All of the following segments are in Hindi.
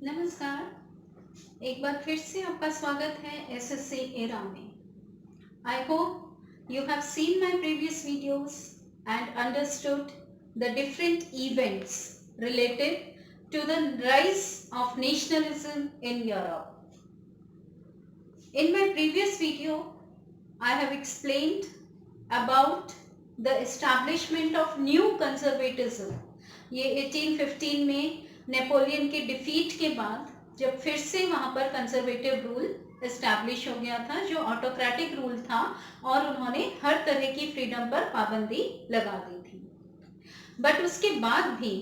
नमस्कार। एक बार फिर से आपका स्वागत है एसएससी एरा में। I hope you have seen my previous videos and understood the different events related to the rise of nationalism in Europe. In my previous video, I have explained about the establishment of new conservatism. ये 1815 में नेपोलियन के डिफीट के बाद जब फिर से वहाँ पर कंजर्वेटिव रूल एस्टैब्लिश हो गया था, जो ऑटोक्रेटिक रूल था, और उन्होंने हर तरह की फ्रीडम पर पाबंदी लगा दी थी। बट उसके बाद भी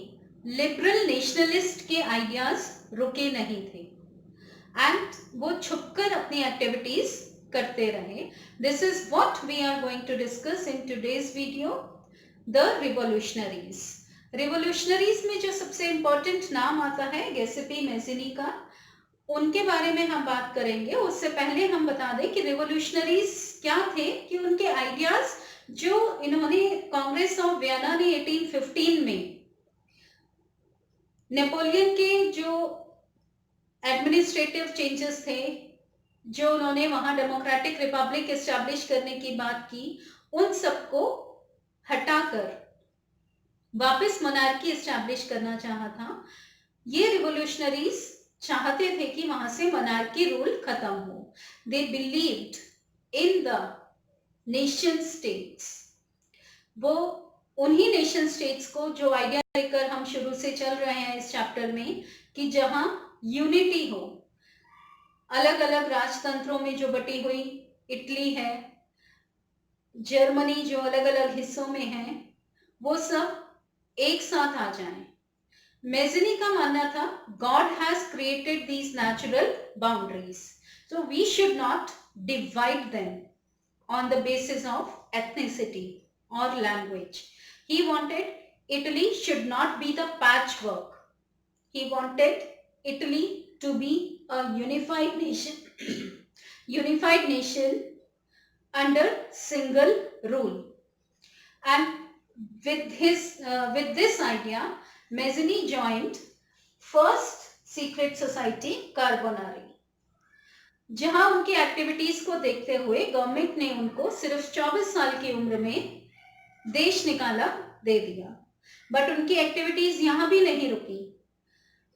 लिबरल नेशनलिस्ट के आइडियाज रुके नहीं थे एंड वो छुपकर अपनी एक्टिविटीज करते रहे। This is what we are going to discuss in today's video, the revolutionaries. Revolutionaries में जो सबसे इंपॉर्टेंट नाम आता है गैसिपी मैज़िनी का, उनके बारे में हम बात करेंगे। उससे पहले हम बता दें कि रिवोल्यूशनरीज क्या थे, कि उनके आइडियाज जो इन्होंने कांग्रेस ऑफ वियना ने 1815 में नेपोलियन के जो एडमिनिस्ट्रेटिव चेंजेस थे, जो उन्होंने वहां डेमोक्रेटिक रिपब्लिक एस्टैब्लिश करने की बात की, उन सबको हटाकर वापस मोनार्की एस्टैब्लिश करना चाहा था। ये रिवोल्यूशनरीज चाहते थे कि वहां से मोनार्की रूल खत्म हो। They believed in the nation states. वो उन्हीं नेशन स्टेट्स को, जो आइडिया लेकर हम शुरू से चल रहे हैं इस चैप्टर में, कि जहां यूनिटी हो, अलग अलग राजतंत्रों में जो बटी हुई इटली है, जर्मनी जो अलग अलग हिस्सों में है, वो सब एक साथ आ जाएं। मैज़िनी का मानना था God has created these natural boundaries, so we should not divide them on the basis of ethnicity or language. He wanted Italy should not be the patchwork. He wanted Italy to be a unified nation, unified nation under single rule. And with this idea, Mazzini joined first secret society Carbonari. जहां उनकी एक्टिविटीज को देखते हुए गवर्नमेंट ने उनको सिर्फ 24 साल की उम्र में देश निकाला दे दिया। बट उनकी एक्टिविटीज यहां भी नहीं रुकी।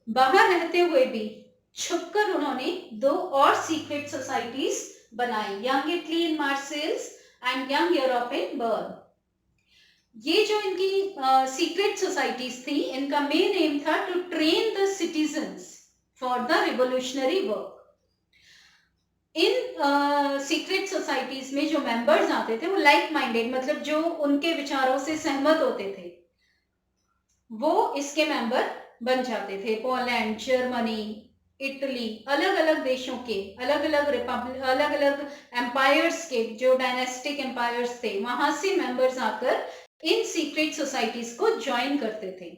बाहर रहते हुए भी छुपकर उन्होंने 2 और सीक्रेट सोसाइटीज बनाई, Young Italy in Marseilles and Young Europe in Bern. ये जो इनकी सीक्रेट सोसाइटीज थी, इनका मेन एम था to train the citizens for the revolutionary work. इन सीक्रेट सोसाइटीज में जो मेंबर्स आते थे वो लाइक माइंडेड, मतलब जो उनके विचारों से सहमत होते थे, वो इसके मेंबर बन जाते थे। पोलैंड, जर्मनी, इटली, अलग अलग देशों के, अलग अलग रिपब्लिक, अलग अलग एम्पायर्स के, जो डायनेस्टिक एम्पायर्स थे, वहां से मेंबर्स आकर इन सीक्रेट सोसाइटीज को ज्वाइन करते थे।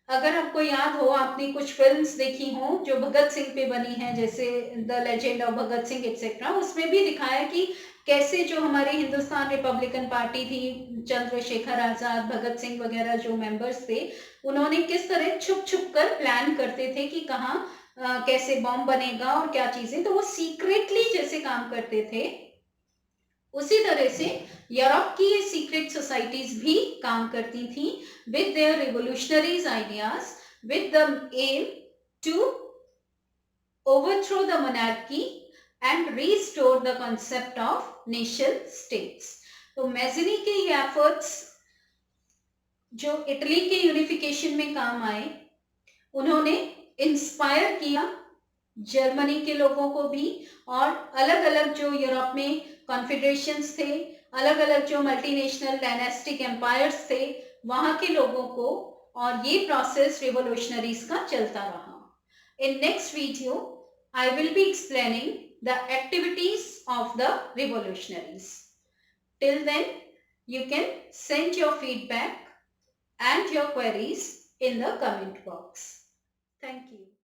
अगर आपको याद हो, आपने कुछ फिल्म्स देखी हो जो भगत सिंह पे बनी है, जैसे the legend of Bhagat Singh etcetera, उसमें भी दिखाया कि कैसे जो हमारी हिंदुस्तान रिपब्लिकन पार्टी थी, चंद्रशेखर आजाद, भगत सिंह वगैरह जो मेंबर्स थे, उन्होंने किस तरह छुप छुप कर प्लान करते थे कि कहाँ कैसे बॉम्ब बनेगा और क्या चीजें, तो वो सीक्रेटली जैसे काम करते थे, उसी तरह से यूरोप की ये सीक्रेट सोसाइटीज भी काम करती थी with their revolutionaries ideas, with the aim to overthrow the monarchy and restore the concept of nation states. तो मैज़िनी के ये एफर्ट्स जो इटली के यूनिफिकेशन में काम आए, उन्होंने इंस्पायर किया जर्मनी के लोगों को भी, और अलग अलग जो यूरोप में कॉन्फेडरेशंस थे, अलग अलग जो मल्टीनेशनल डायनेस्टिक एम्पायर्स थे, वहां के लोगों को, और ये प्रोसेस रिवोल्यूशनरीज का चलता रहा। In next video I will be explaining the activities of the revolutionaries. Till then you can send your feedback and your queries in the comment box. Thank you.